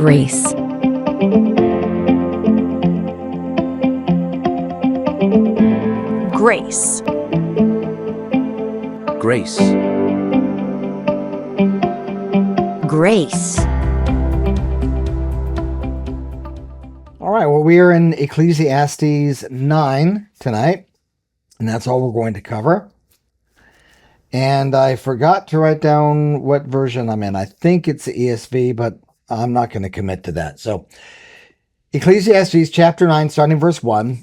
Grace. Grace. Grace. Grace. All right, well, we are in Ecclesiastes 9 tonight, and that's all we're going to cover. And I forgot to write down what version I'm in. I think it's the ESV, but I'm not going to commit to that. So, Ecclesiastes chapter 9, starting verse 1.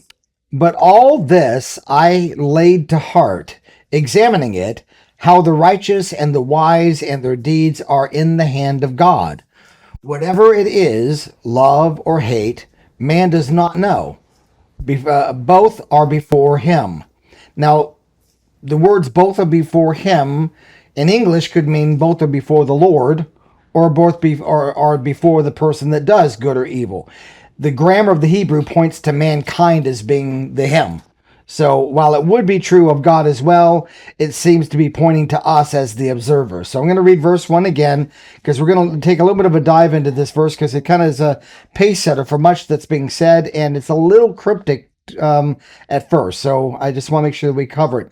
But all this I laid to heart, examining it, how the righteous and the wise and their deeds are in the hand of God. Whatever it is, love or hate, man does not know. Both are before him. Now, the words both are before him in English could mean both are before the Lord, or both are before the person that does good or evil. The grammar of the Hebrew points to mankind as being the him. So while it would be true of God as well, it seems to be pointing to us as the observer. So I'm going to read verse 1 again, because we're going to take a little bit of a dive into this verse, because it kind of is a pace setter for much that's being said, and it's a little cryptic at first. So I just want to make sure that we cover it.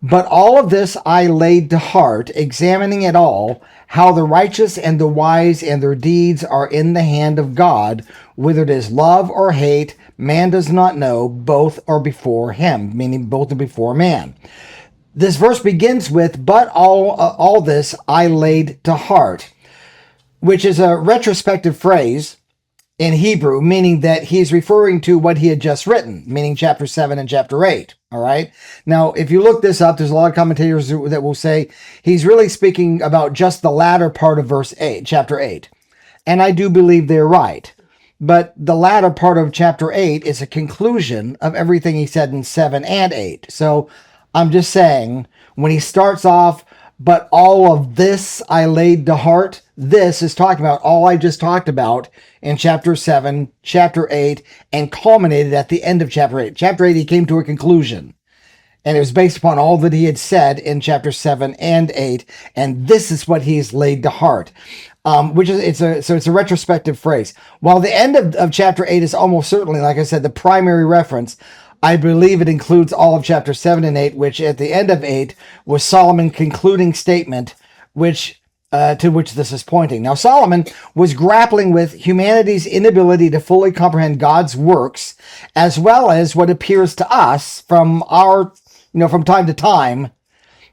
But all of this I laid to heart, examining it all, how the righteous and the wise and their deeds are in the hand of God, whether it is love or hate, man does not know, both are before him, meaning both are before man. This verse begins with, but all this I laid to heart, which is a retrospective phrase in Hebrew, meaning that he's referring to what he had just written, meaning chapter 7 and chapter 8. All right. Now, if you look this up, there's a lot of commentators that will say he's really speaking about just the latter part of verse 8, chapter 8. And I do believe they're right. But the latter part of chapter 8 is a conclusion of everything he said in 7 and 8. So I'm just saying, when he starts off, but all of this I laid to heart, this is talking about all I just talked about in chapter 7, chapter 8, and culminated at the end of chapter 8. Chapter 8, he came to a conclusion. And it was based upon all that he had said in chapter 7 and 8. And this is what he's laid to heart. It's a retrospective phrase. While the end of chapter 8 is almost certainly, like I said, the primary reference, I believe it includes all of chapter 7 and 8, which at the end of 8 was Solomon's concluding statement, to which this is pointing. Now, Solomon was grappling with humanity's inability to fully comprehend God's works, as well as what appears to us from time to time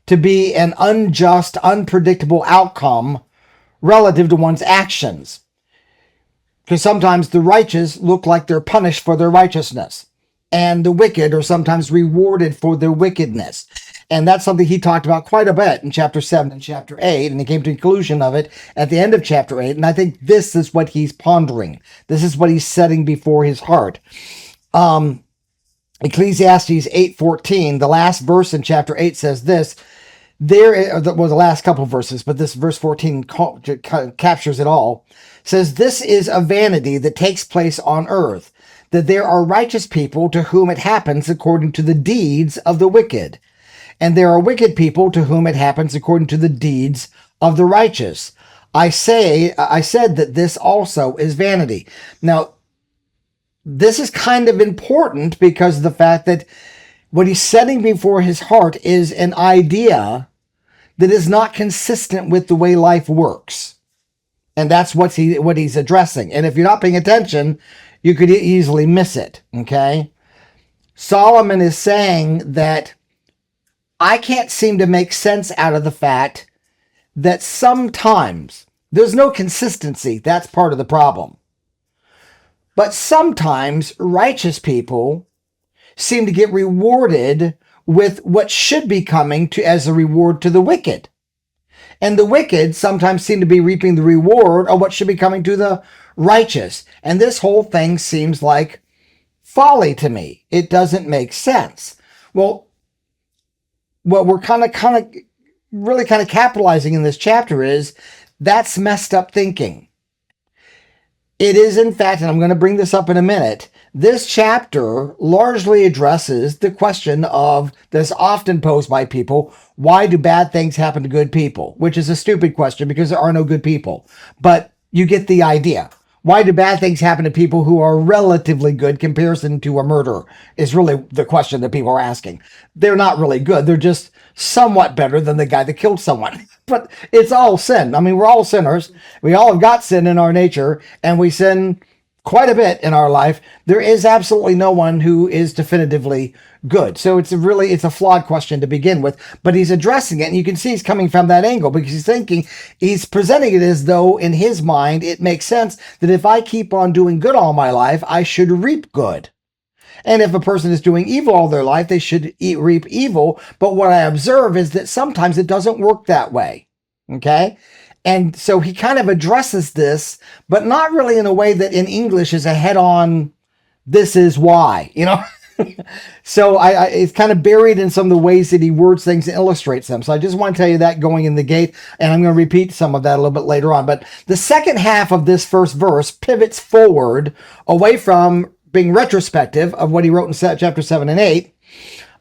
to be an unjust, unpredictable outcome relative to one's actions. Because sometimes the righteous look like they're punished for their righteousness, and the wicked are sometimes rewarded for their wickedness. And that's something he talked about quite a bit in chapter 7 and chapter 8, and he came to the conclusion of it at the end of chapter 8. And I think this is what he's pondering. This is what he's setting before his heart. Ecclesiastes 8:14, the last verse in chapter 8 says this. The last couple of verses, but this verse 14 captures it all. Says, this is a vanity that takes place on earth, that there are righteous people to whom it happens according to the deeds of the wicked. And there are wicked people to whom it happens according to the deeds of the righteous. I said that this also is vanity. Now, this is kind of important because of the fact that what he's setting before his heart is an idea that is not consistent with the way life works. And that's what he's addressing. And if you're not paying attention, you could easily miss it, okay? Solomon is saying that I can't seem to make sense out of the fact that sometimes there's no consistency. That's part of the problem. But sometimes righteous people seem to get rewarded with what should be coming as a reward to the wicked. And the wicked sometimes seem to be reaping the reward of what should be coming to the righteous. And this whole thing seems like folly to me. It doesn't make sense. Well, what we're kind of capitalizing in this chapter is that's messed up thinking. It is, in fact, and I'm going to bring this up in a minute, this chapter largely addresses the question that's often posed by people, why do bad things happen to good people? Which is a stupid question because there are no good people. But you get the idea. Why do bad things happen to people who are relatively good comparison to a murderer is really the question that people are asking. They're not really good. They're just somewhat better than the guy that killed someone. But it's all sin. I mean, we're all sinners. We all have got sin in our nature, and we sin quite a bit in our life. There is absolutely no one who is definitively good. So it's a flawed question to begin with, but he's addressing it, and you can see he's coming from that angle because he's presenting it as though in his mind it makes sense that if I keep on doing good all my life, I should reap good. And if a person is doing evil all their life, they should reap evil. But what I observe is that sometimes it doesn't work that way. Okay? And so he kind of addresses this, but not really in a way that in English is a head-on, this is why, So it's kind of buried in some of the ways that he words things and illustrates them. So I just want to tell you that going in the gate, and I'm going to repeat some of that a little bit later on. But the second half of this first verse pivots forward away from being retrospective of what he wrote in chapter 7 and 8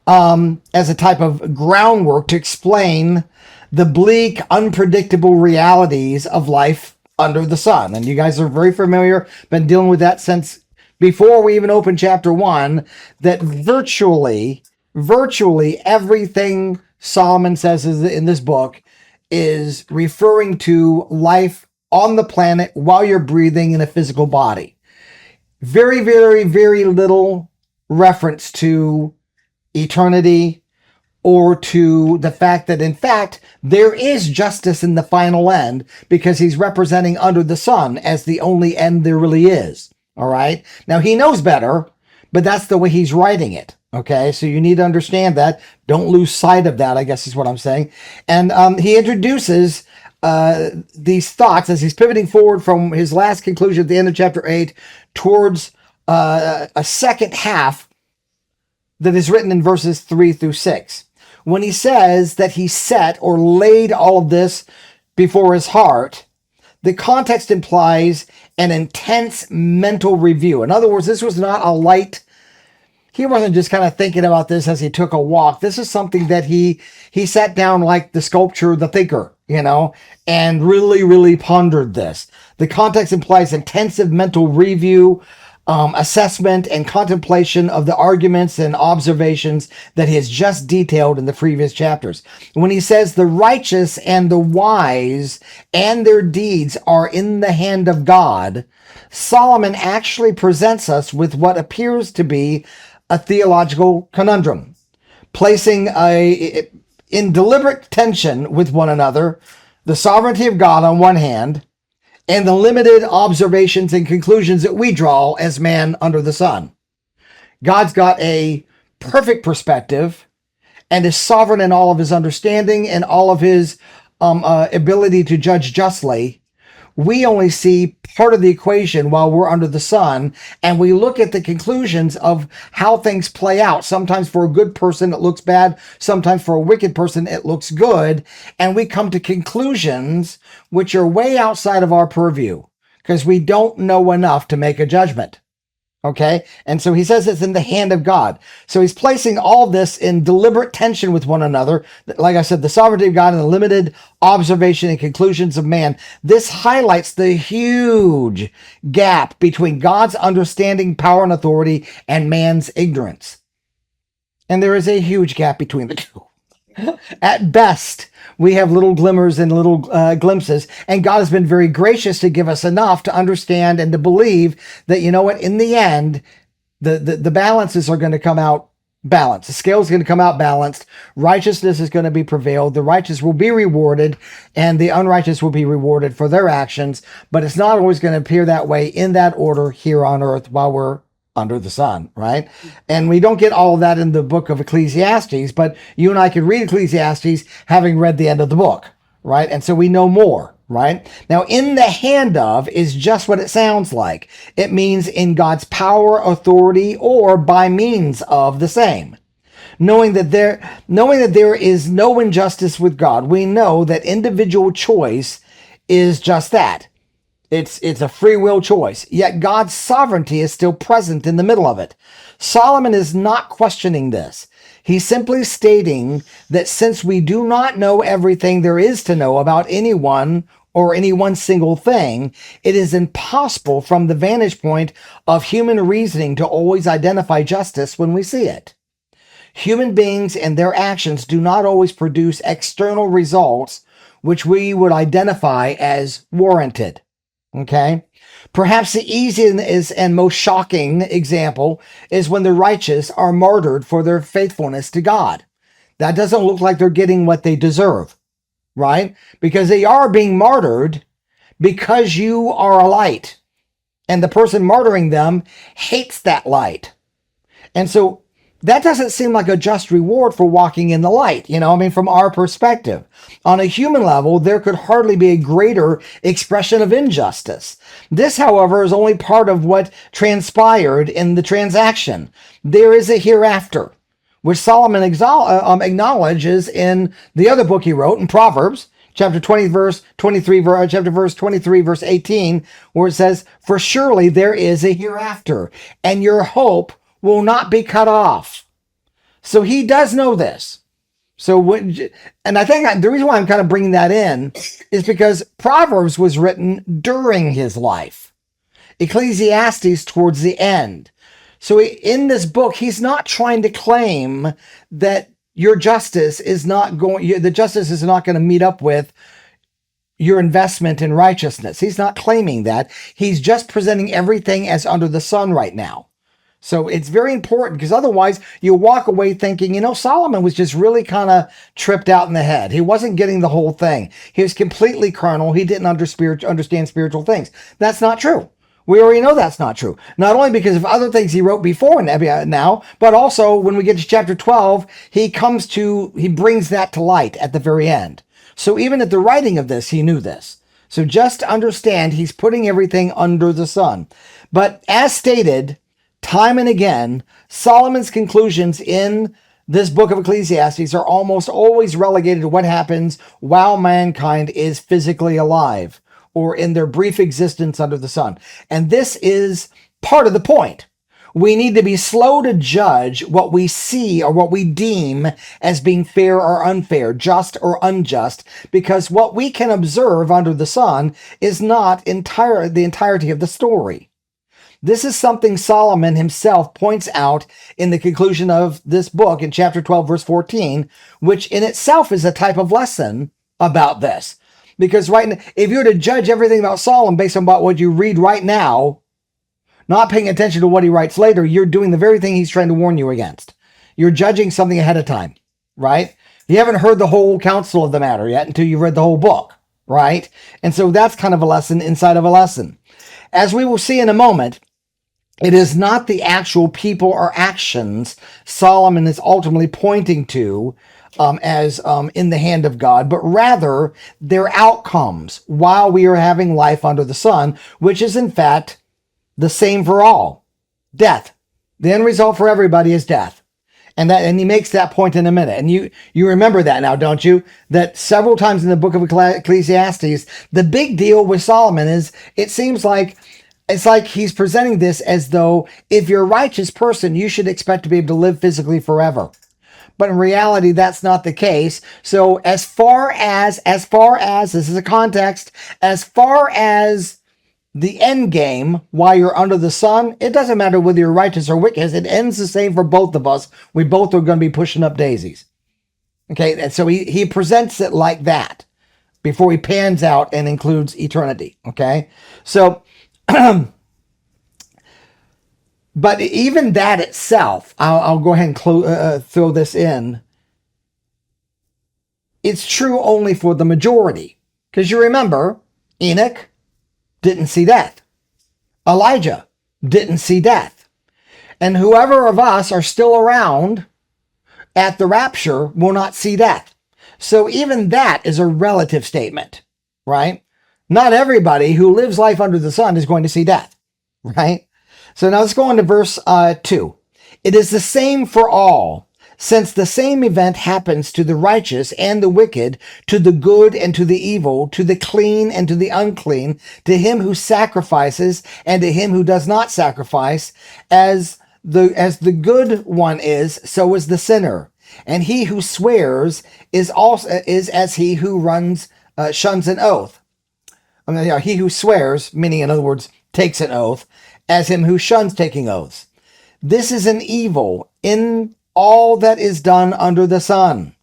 as a type of groundwork to explain the bleak, unpredictable realities of life under the sun. And you guys are very familiar, been dealing with that since before we even opened chapter 1, that virtually everything Solomon says in this book is referring to life on the planet while you're breathing in a physical body. Very, very, very little reference to eternity or to the fact that, in fact, there is justice in the final end because he's representing under the sun as the only end there really is. All right. Now, he knows better, but that's the way he's writing it. Okay. So you need to understand that. Don't lose sight of that, I guess is what I'm saying. And he introduces these thoughts as he's pivoting forward from his last conclusion at the end of chapter 8 towards a second half that is written in verses 3 through 6. When he says that he set or laid all of this before his heart, the context implies an intense mental review. In other words, this was not a light. He wasn't just kind of thinking about this as he took a walk. This is something that he sat down like the sculpture, the thinker, and really, really pondered this. The context implies intensive mental review, assessment, and contemplation of the arguments and observations that he has just detailed in the previous chapters. When he says the righteous and the wise and their deeds are in the hand of God, Solomon actually presents us with what appears to be a theological conundrum, placing in deliberate tension with one another the sovereignty of God on one hand and the limited observations and conclusions that we draw as man under the sun. God's got a perfect perspective and is sovereign in all of his understanding and all of his ability to judge justly. We only see part of the equation while we're under the sun, and we look at the conclusions of how things play out. Sometimes for a good person, it looks bad. Sometimes for a wicked person, it looks good. And we come to conclusions which are way outside of our purview because we don't know enough to make a judgment. Okay? And so he says it's in the hand of God. So he's placing all this in deliberate tension with one another. Like I said, the sovereignty of God and the limited observation and conclusions of man. This highlights the huge gap between God's understanding, power, and authority and man's ignorance. And there is a huge gap between the two. At best, we have little glimmers and little glimpses, and God has been very gracious to give us enough to understand and to believe that, in the end, the balances are going to come out balanced. The scale is going to come out balanced. Righteousness is going to be prevailed. The righteous will be rewarded, and the unrighteous will be rewarded for their actions, but it's not always going to appear that way in that order here on earth while we're under the sun, right? And we don't get all of that in the book of Ecclesiastes, but you and I can read Ecclesiastes having read the end of the book, right? And so we know more, right? Now, in the hand of is just what it sounds like. It means in God's power, authority, or by means of the same. Knowing that there is no injustice with God, we know that individual choice is just that. It's a free will choice, yet God's sovereignty is still present in the middle of it. Solomon is not questioning this. He's simply stating that since we do not know everything there is to know about anyone or any one single thing, it is impossible from the vantage point of human reasoning to always identify justice when we see it. Human beings and their actions do not always produce external results which we would identify as warranted. Okay? Perhaps the easiest and most shocking example is when the righteous are martyred for their faithfulness to God. That doesn't look like they're getting what they deserve, right? Because they are being martyred because you are a light. And the person martyring them hates that light. And so that doesn't seem like a just reward for walking in the light, from our perspective. On a human level, there could hardly be a greater expression of injustice. This, however, is only part of what transpired in the transaction. There is a hereafter, which Solomon acknowledges in the other book he wrote, in Proverbs, chapter 20, verse 23, verse 23, verse 18, where it says, "For surely there is a hereafter, and your hope will not be cut off." So he does know this. And I think the reason why I'm kind of bringing that in is because Proverbs was written during his life. Ecclesiastes towards the end. So in this book, he's not trying to claim that your justice is not going, the justice is not going to meet up with your investment in righteousness. He's not claiming that. He's just presenting everything as under the sun right now. So it's very important, because otherwise you walk away thinking, Solomon was just really kind of tripped out in the head. He wasn't getting the whole thing. He was completely carnal. He didn't understand spiritual things. That's not true. We already know that's not true. Not only because of other things he wrote before now, but also when we get to chapter 12, he brings that to light at the very end. So even at the writing of this, he knew this. So just understand, he's putting everything under the sun. But as stated, time and again, Solomon's conclusions in this book of Ecclesiastes are almost always relegated to what happens while mankind is physically alive, or in their brief existence under the sun. And this is part of the point. We need to be slow to judge what we see or what we deem as being fair or unfair, just or unjust, because what we can observe under the sun is not the entirety of the story. This is something Solomon himself points out in the conclusion of this book in chapter 12, verse 14, which in itself is a type of lesson about this. Because if you were to judge everything about Solomon based on what you read right now, not paying attention to what he writes later, you're doing the very thing he's trying to warn you against. You're judging something ahead of time, right? You haven't heard the whole counsel of the matter yet until you've read the whole book, right? And so that's kind of a lesson inside of a lesson. As we will see in a moment, it is not the actual people or actions Solomon is ultimately pointing to as in the hand of God, but rather their outcomes while we are having life under the sun, which is in fact the same for all. Death. The end result for everybody is death. And he makes that point in a minute. And you remember that now, don't you? That several times in the book of Ecclesiastes, the big deal with Solomon is it's like he's presenting this as though if you're a righteous person, you should expect to be able to live physically forever. But in reality, that's not the case. So as far as this is a context, as far as the end game, while you're under the sun, it doesn't matter whether you're righteous or wicked. It ends the same for both of us. We both are going to be pushing up daisies. Okay, and so he presents it like that before he pans out and includes eternity. Okay, so but even that itself, I'll go ahead and throw this in. It's true only for the majority. Because you remember, Enoch didn't see death. Elijah didn't see death. And whoever of us are still around at the rapture will not see death. So even that is a relative statement, right? Not everybody who lives life under the sun is going to see death, right? So now let's go on to verse 2. It is the same for all, since the same event happens to the righteous and the wicked, to the good and to the evil, to the clean and to the unclean, to him who sacrifices and to him who does not sacrifice. As the good one is, so is the sinner. And he who swears is as he who shuns an oath. I mean, he who swears, meaning in other words, takes an oath, as him who shuns taking oaths. This is an evil in all that is done under the sun,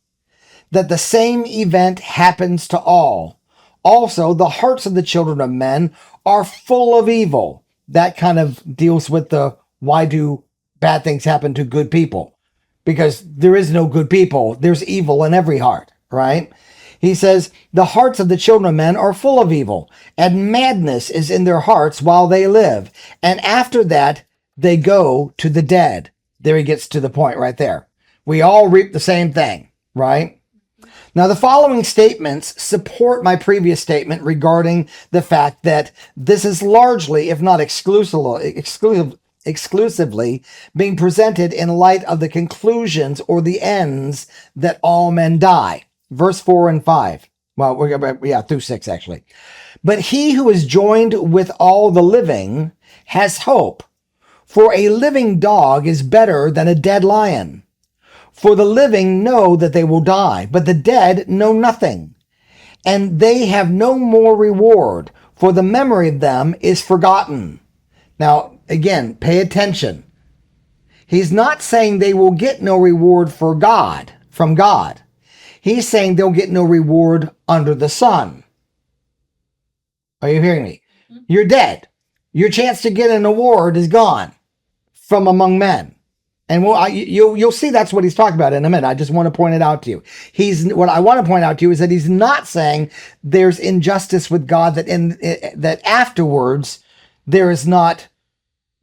that the same event happens to all. Also, the hearts of the children of men are full of evil. That kind of deals with the why do bad things happen to good people? Because there is no good people. There's evil in every heart, right? He says, the hearts of the children of men are full of evil, and madness is in their hearts while they live. And after that, they go to the dead. There he gets to the point right there. We all reap the same thing, right? Now, the following statements support my previous statement regarding the fact that this is largely, if not exclusively, being presented in light of the conclusions or the ends that all men die. Verse 4 and 5. Well, through 6 actually. But he who is joined with all the living has hope. For a living dog is better than a dead lion. For the living know that they will die, but the dead know nothing. And they have no more reward, for the memory of them is forgotten. Now, again, pay attention. He's not saying they will get no reward from God. He's saying they'll get no reward under the sun. Are you hearing me? You're dead. Your chance to get an award is gone from among men. And you'll see that's what he's talking about in a minute. I just want to point it out to you. What I want to point out to you is that he's not saying there's injustice with God, that afterwards there is not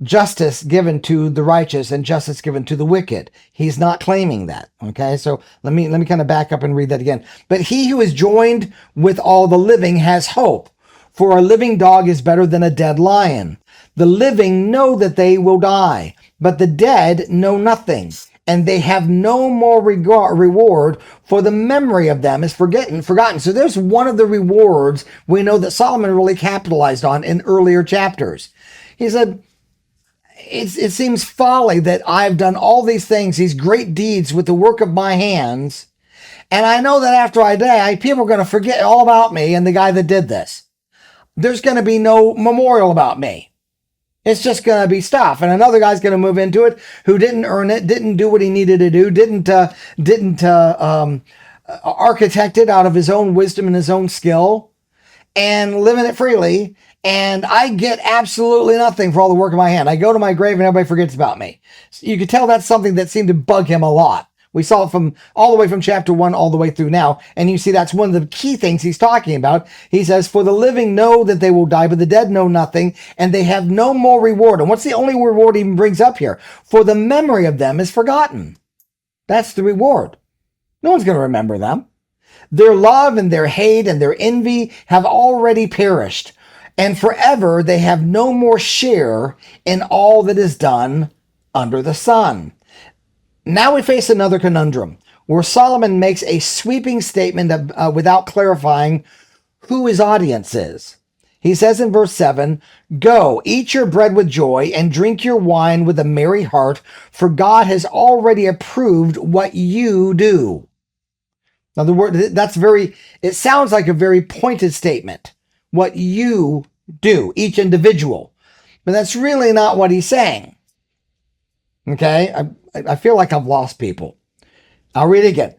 justice given to the righteous and justice given to the wicked. He's not claiming that. Okay, so let me kind of back up and read that again. But he who is joined with all the living has hope. For a living dog is better than a dead lion. The living know that they will die, but the dead know nothing, and they have no more reward, for the memory of them is forgotten. So there's one of the rewards we know that Solomon really capitalized on in earlier chapters. He said, it seems folly that I've done all these things, these great deeds with the work of my hands, and I know that after I die, people are going to forget all about me and the guy that did this. There's going to be no memorial about me. It's just going to be stuff. And another guy's going to move into it who didn't earn it, didn't do what he needed to do, didn't architect it out of his own wisdom and his own skill, and living it freely. And I get absolutely nothing for all the work of my hand. I go to my grave and everybody forgets about me. So you could tell that's something that seemed to bug him a lot. We saw it from all the way from chapter 1 all the way through now. And you see that's one of the key things he's talking about. He says, for the living know that they will die, but the dead know nothing, and they have no more reward. And what's the only reward he even brings up here? For the memory of them is forgotten. That's the reward. No one's going to remember them. Their love and their hate and their envy have already perished, and forever they have no more share in all that is done under the sun. Now we face another conundrum where Solomon makes a sweeping statement without clarifying who his audience is. He says in verse 7, go, eat your bread with joy and drink your wine with a merry heart, for God has already approved what you do. Now it sounds like a very pointed statement. What you do, each individual. But that's really not what he's saying. Okay, I feel like I've lost people. I'll read it again.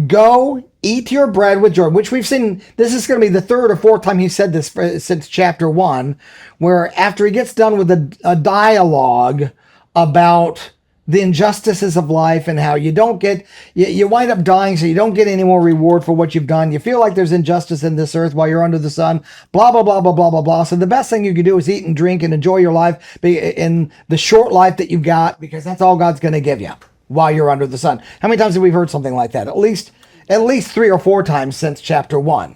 Go, eat your bread with joy, which we've seen. This is going to be the third or fourth time he said this since chapter 1, where after he gets done with a dialogue about the injustices of life and how you wind up dying, so you don't get any more reward for what you've done. You feel like there's injustice in this earth while you're under the sun, blah, blah, blah, blah, blah, blah, blah. So the best thing you can do is eat and drink and enjoy your life in the short life that you've got, because that's all God's going to give you while you're under the sun. How many times have we heard something like that? At least 3 or 4 times since chapter 1.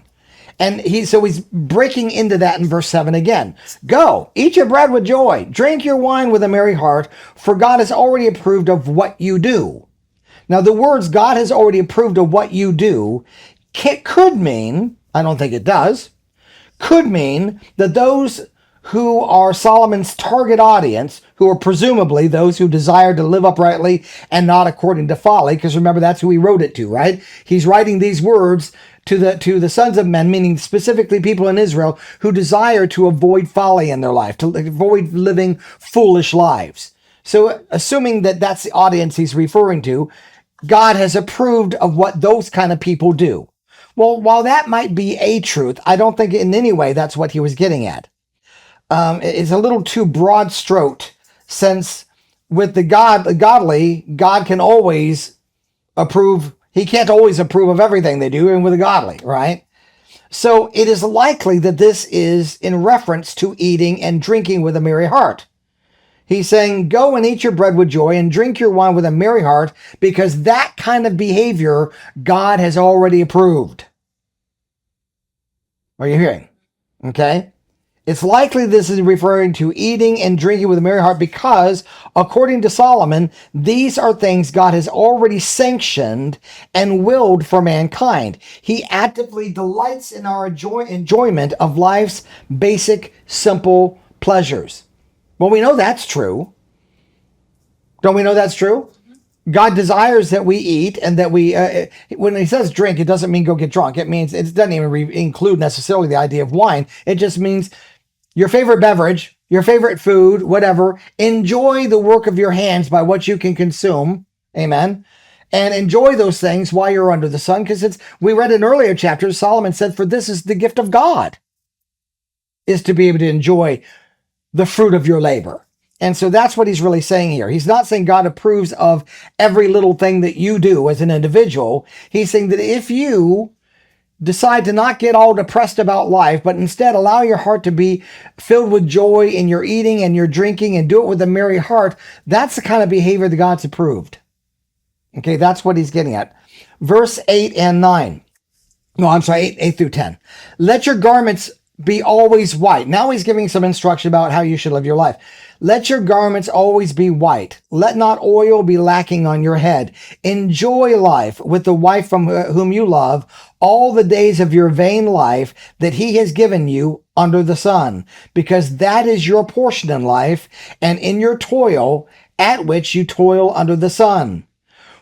And he's breaking into that in verse 7 again. Go, eat your bread with joy, drink your wine with a merry heart, for God has already approved of what you do. Now, the words God has already approved of what you do could mean, I don't think it does, could mean that those who are Solomon's target audience, who are presumably those who desire to live uprightly and not according to folly, because remember, that's who he wrote it to, right? He's writing these words to the sons of men, meaning specifically people in Israel who desire to avoid folly in their life, to avoid living foolish lives. So assuming that that's the audience he's referring to, God has approved of what those kind of people do. Well, while that might be a truth, I don't think in any way that's what he was getting at. It's a little too broad stroked, since with the godly, God can always approve. He can't always approve of everything they do, and with the godly, right? So it is likely that this is in reference to eating and drinking with a merry heart. He's saying, go and eat your bread with joy and drink your wine with a merry heart, because that kind of behavior God has already approved. Are you hearing? Okay. It's likely this is referring to eating and drinking with a merry heart because, according to Solomon, these are things God has already sanctioned and willed for mankind. He actively delights in our enjoyment of life's basic, simple pleasures. Well, we know that's true. Don't we know that's true? God desires that we eat and that we, when he says drink, it doesn't mean go get drunk. It means, it doesn't even include necessarily the idea of wine. It just means your favorite beverage, your favorite food, whatever. Enjoy the work of your hands by what you can consume. Amen. And enjoy those things while you're under the sun. Because we read in earlier chapters, Solomon said, for this is the gift of God, is to be able to enjoy the fruit of your labor. And so that's what he's really saying here. He's not saying God approves of every little thing that you do as an individual. He's saying that if you decide to not get all depressed about life, but instead allow your heart to be filled with joy in your eating and your drinking and do it with a merry heart, that's the kind of behavior that God's approved. Okay, that's what he's getting at. Verse 8 and 9. No, I'm sorry, 8 through 10. Let your garments be always white. Now he's giving some instruction about how you should live your life. Let your garments always be white. Let not oil be lacking on your head. Enjoy life with the wife from whom you love all the days of your vain life that he has given you under the sun, because that is your portion in life and in your toil at which you toil under the sun.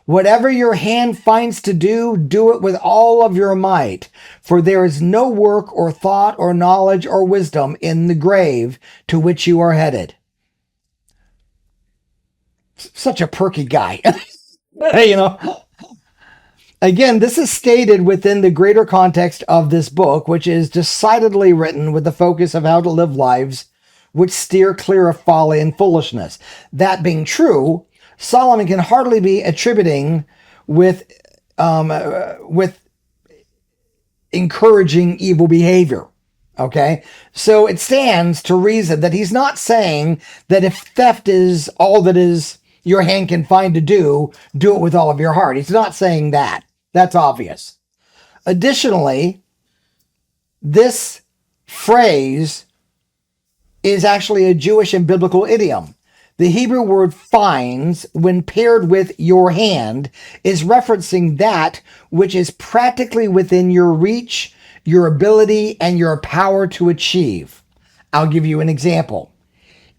Whatever your hand finds to do, do it with all of your might, for there is no work or thought or knowledge or wisdom in the grave to which you are headed. Such a perky guy. You know. Again, this is stated within the greater context of this book, which is decidedly written with the focus of how to live lives which steer clear of folly and foolishness. That being true, Solomon can hardly be attributing with encouraging evil behavior. Okay, so it stands to reason that he's not saying that if theft is all that is your hand can find to do it with all of your heart. He's not saying that. That's obvious. Additionally, this phrase is actually a Jewish and biblical idiom. The Hebrew word finds, when paired with your hand, is referencing that which is practically within your reach, your ability, and your power to achieve. I'll give you an example.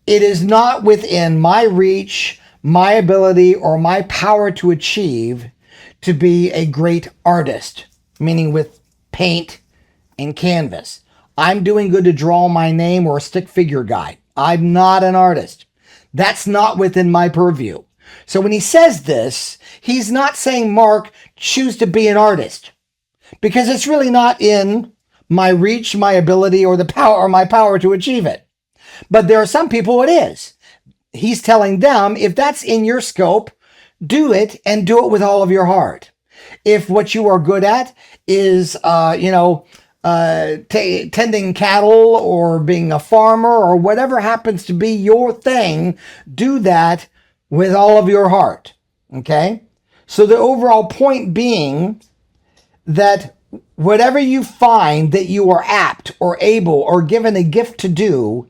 It is not within my reach, my ability, or my power to achieve to be a great artist, meaning with paint and canvas. I'm doing good to draw my name or a stick figure guy. I'm not an artist. That's not within my purview. So when he says this, he's not saying, Mark, choose to be an artist, because it's really not in my reach, my ability, or the power, or my power to achieve it. But there are some people it is. He's telling them, if that's in your scope, do it, and do it with all of your heart. If what you are good at is, tending cattle or being a farmer or whatever happens to be your thing, do that with all of your heart. Okay? So the overall point being that whatever you find that you are apt or able or given a gift to do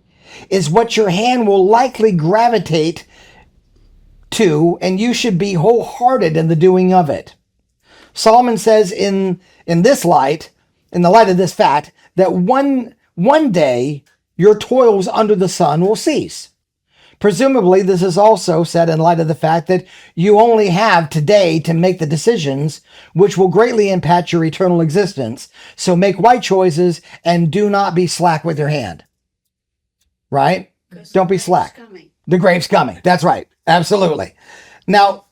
is what your hand will likely gravitate to, and you should be wholehearted in the doing of it. Solomon says in this light, in the light of this fact, that one day your toils under the sun will cease, Presumably, this is also said in light of the fact that you only have today to make the decisions which will greatly impact your eternal existence. So make wise choices and do not be slack with your hand. Right? Don't be slack. The grave's coming. That's right. Absolutely. Now,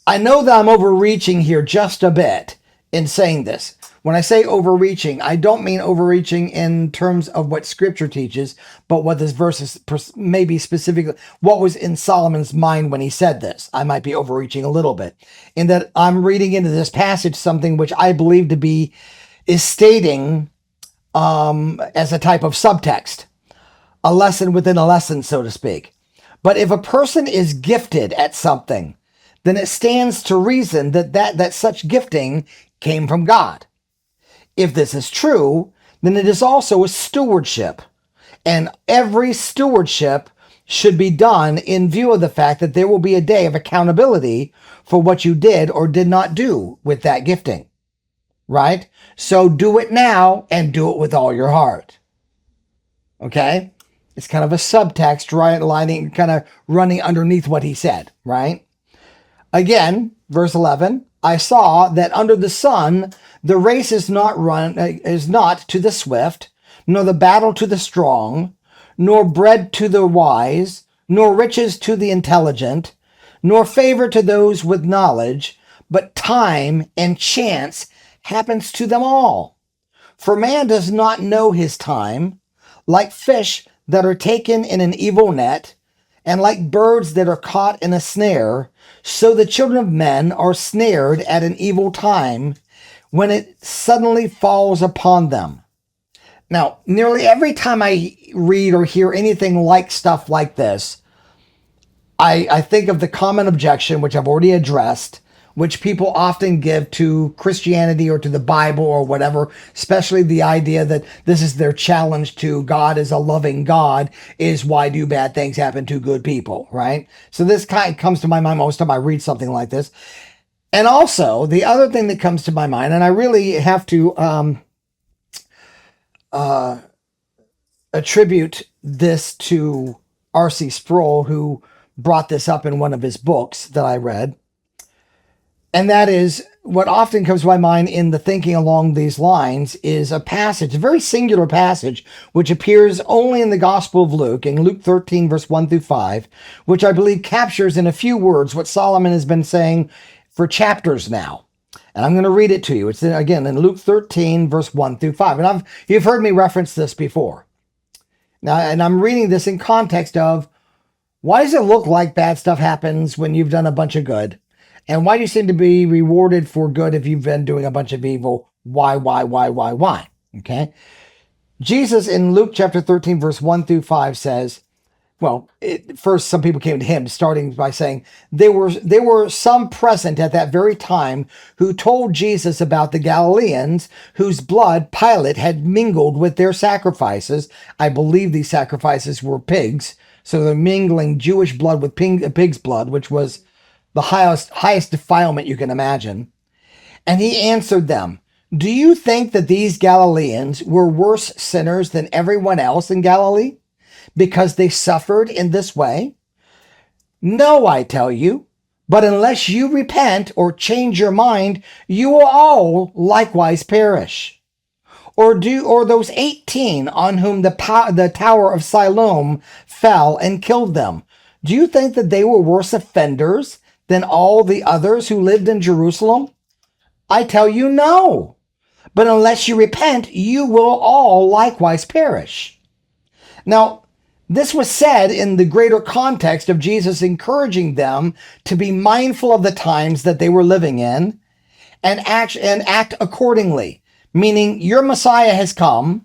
I know that I'm overreaching here just a bit in saying this. When I say overreaching, I don't mean overreaching in terms of what Scripture teaches, but what this verse is maybe specifically, what was in Solomon's mind when he said this. I might be overreaching a little bit in that I'm reading into this passage something which I believe to be is stating as a type of subtext, a lesson within a lesson, so to speak. But if a person is gifted at something, then it stands to reason that such gifting came from God. If this is true, then it is also a stewardship. And every stewardship should be done in view of the fact that there will be a day of accountability for what you did or did not do with that gifting. Right? So do it now and do it with all your heart. Okay? It's kind of a subtext, right? Lining, kind of running underneath what he said, right? Again, verse 11, I saw that under the sun, the race is not to the swift, nor the battle to the strong, nor bread to the wise, nor riches to the intelligent, nor favor to those with knowledge, but time and chance happens to them all. For man does not know his time, like fish that are taken in an evil net, and like birds that are caught in a snare, so the children of men are snared at an evil time when it suddenly falls upon them. Now, nearly every time I read or hear anything like stuff like this, I think of the common objection, which I've already addressed, which people often give to Christianity or to the Bible or whatever, especially the idea that this is their challenge to God is a loving God, is why do bad things happen to good people, right? So this kind of comes to my mind most time I read something like this. And also, the other thing that comes to my mind, and I really have to attribute this to R.C. Sproul, who brought this up in one of his books that I read. And that is what often comes to my mind in the thinking along these lines is a passage, a very singular passage, which appears only in the Gospel of Luke, in Luke 13, verse 1 through 5, which I believe captures in a few words what Solomon has been saying for chapters now. And I'm going to read it to you. It's again in Luke 13, verse 1 through 5. And you've heard me reference this before. Now, and I'm reading this in context of why does it look like bad stuff happens when you've done a bunch of good? And why do you seem to be rewarded for good if you've been doing a bunch of evil? Why? Okay. Jesus in Luke chapter 13, verse 1 through 5 says, well, first some people came to him, starting by saying, there were some present at that very time who told Jesus about the Galileans whose blood Pilate had mingled with their sacrifices. I believe these sacrifices were pigs. So they're mingling Jewish blood with pig's blood, which was the highest defilement you can imagine. And he answered them, do you think that these Galileans were worse sinners than everyone else in Galilee because they suffered in this way? No, I tell you, but unless you repent or change your mind, you will all likewise perish. Or those 18 on whom the tower of Siloam fell and killed them, do you think that they were worse offenders than all the others who lived in Jerusalem? I tell you, no. But unless you repent, you will all likewise perish. Now, this was said in the greater context of Jesus encouraging them to be mindful of the times that they were living in and act accordingly, meaning your Messiah has come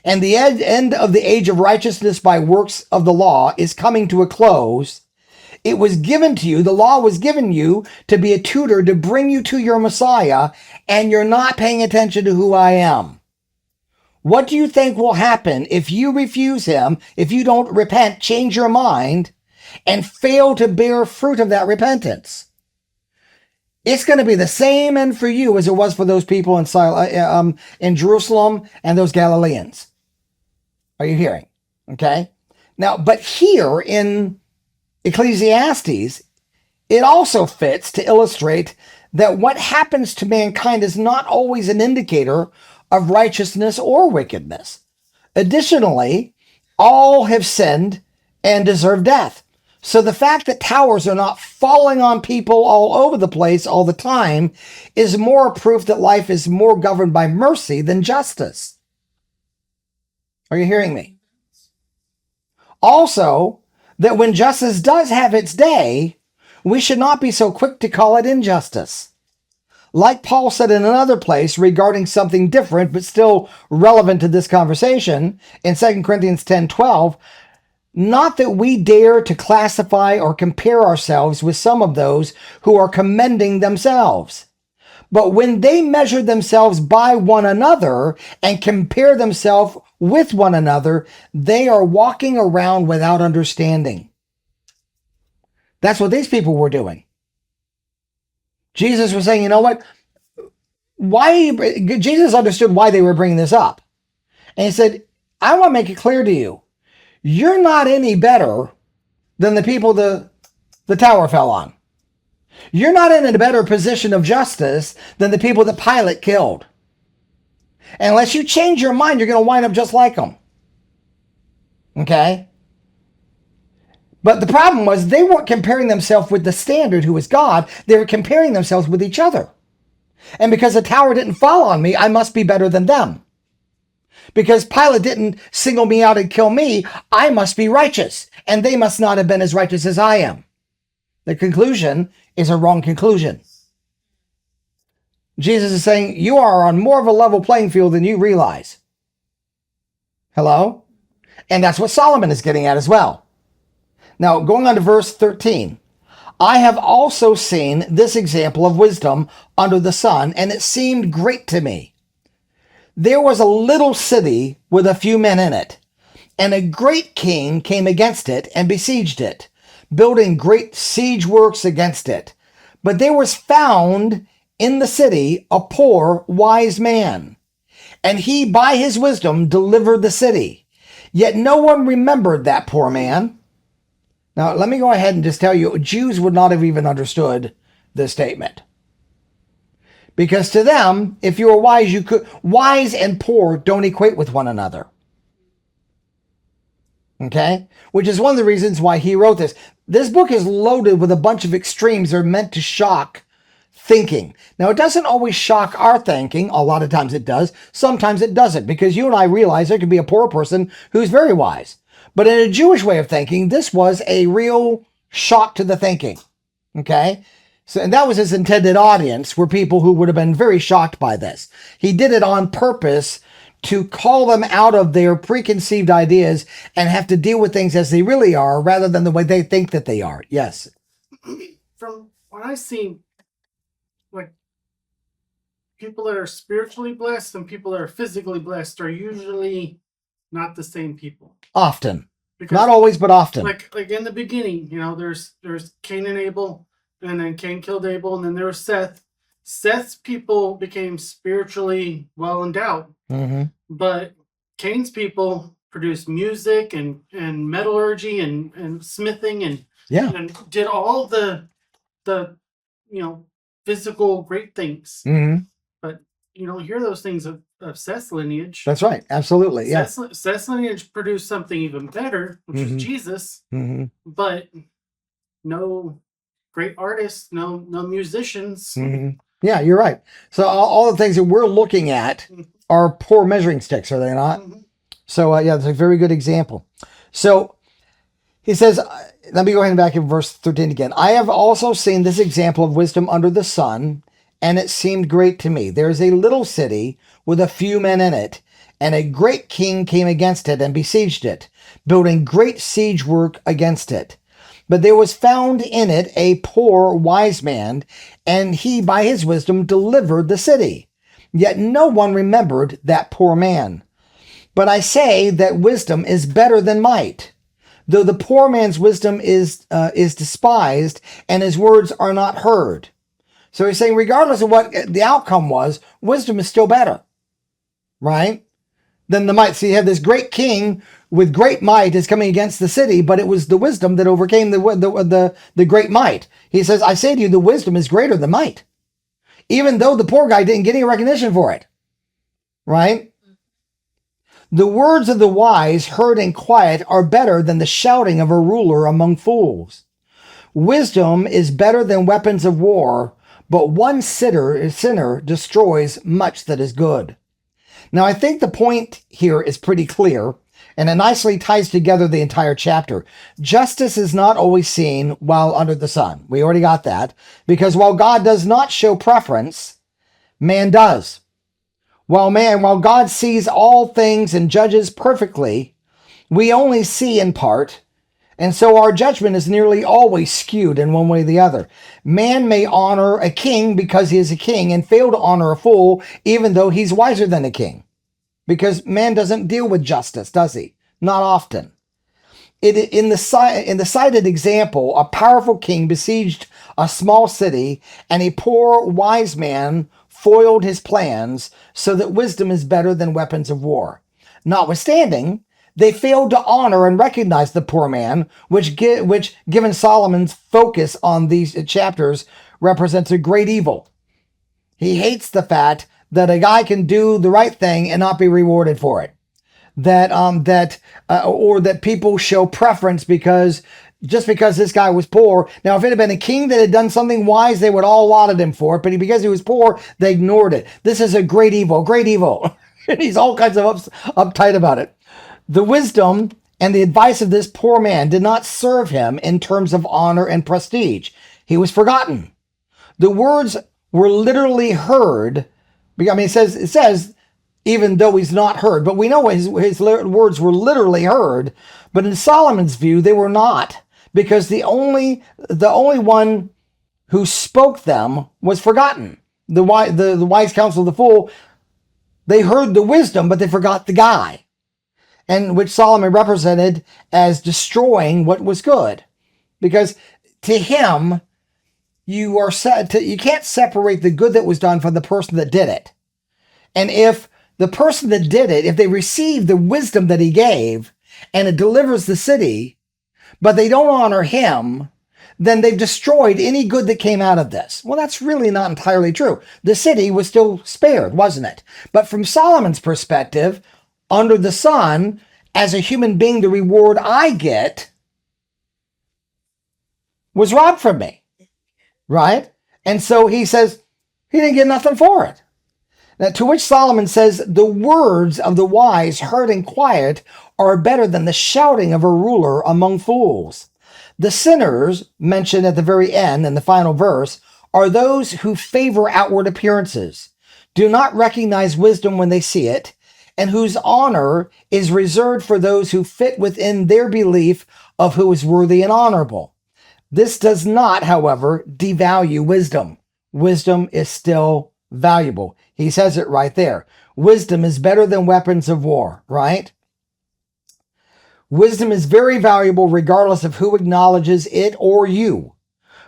and the end of the age of righteousness by works of the law is coming to a close. It was given to you, the law was given you to be a tutor to bring you to your Messiah, and you're not paying attention to who I am. What do you think will happen if you refuse him, if you don't repent, change your mind, and fail to bear fruit of that repentance? It's going to be the same end for you as it was for those people in Jerusalem and those Galileans. Are you hearing? Okay. Now, but here in Ecclesiastes, it also fits to illustrate that what happens to mankind is not always an indicator of righteousness or wickedness. Additionally, all have sinned and deserve death. So the fact that towers are not falling on people all over the place all the time is more proof that life is more governed by mercy than justice. Are you hearing me? Also, that when justice does have its day, we should not be so quick to call it injustice. Like Paul said in another place regarding something different but still relevant to this conversation in 2 Corinthians 10:12, not that we dare to classify or compare ourselves with some of those who are commending themselves. But when they measure themselves by one another and compare themselves with one another, they are walking around without understanding. That's what these people were doing. Jesus was saying, you know what? Jesus understood why they were bringing this up. And he said, I want to make it clear to you, you're not any better than the people the tower fell on. You're not in a better position of justice than the people that Pilate killed. And unless you change your mind, you're going to wind up just like them. Okay? But the problem was they weren't comparing themselves with the standard who is God. They were comparing themselves with each other. And because the tower didn't fall on me, I must be better than them. Because Pilate didn't single me out and kill me, I must be righteous. And they must not have been as righteous as I am. The conclusion is a wrong conclusion. Jesus is saying you are on more of a level playing field than you realize. Hello? And that's what Solomon is getting at as well. Now, going on to verse 13. I have also seen this example of wisdom under the sun, and it seemed great to me. There was a little city with a few men in it, and a great king came against it and besieged it, building great siege works against it. But there was found in the city a poor, wise man, and he by his wisdom delivered the city. Yet no one remembered that poor man. Now, let me go ahead and just tell you, Jews would not have even understood this statement. Because to them, if you were wise, wise and poor don't equate with one another. Okay? Which is one of the reasons why he wrote this. This book is loaded with a bunch of extremes that are meant to shock thinking. Now, it doesn't always shock our thinking. A lot of times it does. Sometimes it doesn't, because you and I realize there could be a poor person who's very wise. But in a Jewish way of thinking, this was a real shock to the thinking. Okay? So, and that was his intended audience, were people who would have been very shocked by this. He did it on purpose to call them out of their preconceived ideas and have to deal with things as they really are rather than the way they think that they are. Yes. From what I see, like, people that are spiritually blessed and people that are physically blessed are usually not the same people. Often. Because, not always, but often. Like in the beginning, there's Cain and Abel, and then Cain killed Abel, and then there was Seth. Seth's people became spiritually well endowed. Mm-hmm. But Cain's people produced music and metallurgy and smithing and did all the physical great things. Mm-hmm. But you don't hear those things of Seth's lineage. That's right. Absolutely. Yeah. Seth's lineage produced something even better, which is Jesus. Mm-hmm. But no great artists, no musicians. Mm-hmm. Yeah, you're right. So all the things that we're looking at are poor measuring sticks, are they not? Mm-hmm. So that's a very good example. So he says, let me go ahead and back in verse 13 again. I have also seen this example of wisdom under the sun, and it seemed great to me. There is a little city with a few men in it, and a great king came against it and besieged it, building great siege work against it. But there was found in it a poor wise man, and he by his wisdom delivered the city. Yet no one remembered that poor man. But I say that wisdom is better than might, though the poor man's wisdom is despised, and his words are not heard. So he's saying, regardless of what the outcome was, wisdom is still better, right, than the might. So you have this great king with great might is coming against the city, but it was the wisdom that overcame the great might. He says, I say to you, the wisdom is greater than might, even though the poor guy didn't get any recognition for it, right? The words of the wise heard in quiet are better than the shouting of a ruler among fools. Wisdom is better than weapons of war, but one sinner destroys much that is good. Now, I think the point here is pretty clear, and it nicely ties together the entire chapter. Justice is not always seen while under the sun. We already got that, because while God does not show preference, man does. While God sees all things and judges perfectly, we only see in part, and so our judgment is nearly always skewed in one way or the other. Man may honor a king because he is a king and fail to honor a fool even though he's wiser than a king. Because man doesn't deal with justice, does he? Not often. In the cited example, a powerful king besieged a small city and a poor wise man foiled his plans so that wisdom is better than weapons of war. Notwithstanding, they failed to honor and recognize the poor man, which given Solomon's focus on these chapters, represents a great evil. He hates the fact that a guy can do the right thing and not be rewarded for it. Or that people show preference because this guy was poor. Now, if it had been a king that had done something wise, they would all lauded him for it. But because he was poor, they ignored it. This is a great evil, great evil. And he's all kinds of uptight about it. The wisdom and the advice of this poor man did not serve him in terms of honor and prestige. He was forgotten. The words were literally heard. I mean, it says, even though he's not heard, but we know his words were literally heard. But in Solomon's view, they were not, because the only one who spoke them was forgotten. The wise counsel of the fool, they heard the wisdom, but they forgot the guy, and which Solomon represented as destroying what was good, because to him, you can't separate the good that was done from the person that did it. And if the person that did it, if they receive the wisdom that he gave and it delivers the city, but they don't honor him, then they've destroyed any good that came out of this. Well, that's really not entirely true. The city was still spared, wasn't it? But from Solomon's perspective, under the sun, as a human being, the reward I get was robbed from me, right? And so he says he didn't get nothing for it. Now, to which Solomon says, the words of the wise heard in quiet are better than the shouting of a ruler among fools. The sinners, mentioned at the very end in the final verse, are those who favor outward appearances, do not recognize wisdom when they see it, and whose honor is reserved for those who fit within their belief of who is worthy and honorable. This does not, however, devalue wisdom. Wisdom is still valuable. He says it right there. Wisdom is better than weapons of war, right? Wisdom is very valuable regardless of who acknowledges it or you.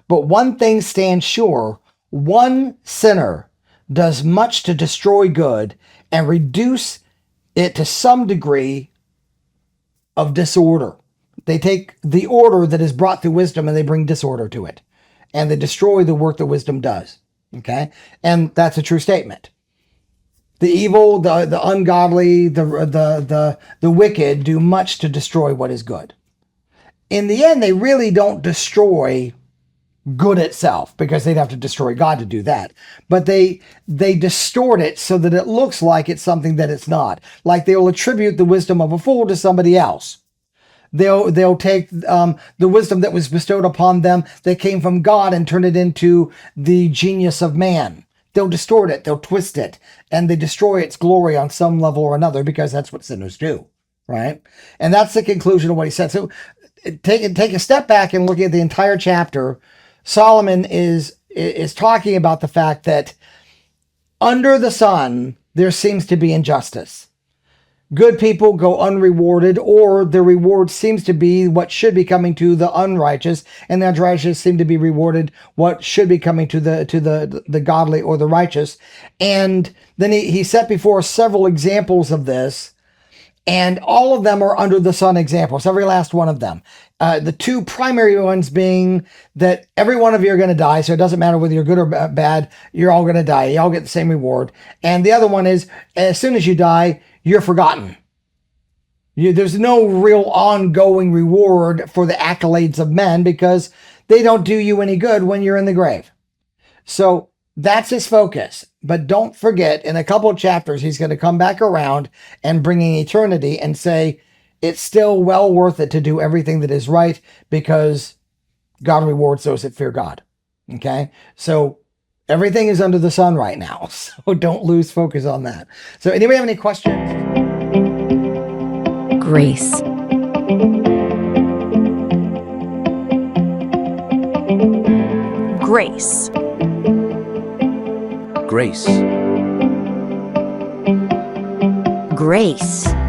But one thing stands sure, one sinner does much to destroy good and reduce it to some degree of disorder. They take the order that is brought through wisdom and they bring disorder to it. And they destroy the work that wisdom does. Okay? And that's a true statement. The evil, the ungodly, the wicked do much to destroy what is good. In the end, they really don't destroy good itself, because they'd have to destroy God to do that. But they distort it so that it looks like it's something that it's not. Like they'll attribute the wisdom of a fool to somebody else. They'll take the wisdom that was bestowed upon them that came from God and turn it into the genius of man. They'll distort it, they'll twist it, and they destroy its glory on some level or another, because that's what sinners do, right? And that's the conclusion of what he said. So take a step back and look at the entire chapter. Solomon is talking about the fact that under the sun, there seems to be injustice. Good people go unrewarded, or their reward seems to be what should be coming to the unrighteous, and the unrighteous seem to be rewarded what should be coming to the godly or the righteous. And then he set before us several examples of this, And all of them are under the sun examples, every last one of them. The two primary ones being that every one of you are going to die, so it doesn't matter whether you're good or bad, you're all going to die. You all get the same reward. And the other one is, as soon as you die, you're forgotten. There's no real ongoing reward for the accolades of men because they don't do you any good when you're in the grave. So that's his focus. But don't forget, in a couple of chapters, he's going to come back around and bringing eternity and say, it's still well worth it to do everything that is right because God rewards those that fear God. Okay? So everything is under the sun right now. So don't lose focus on that. So anybody have any questions? Grace. Grace. Grace. Grace.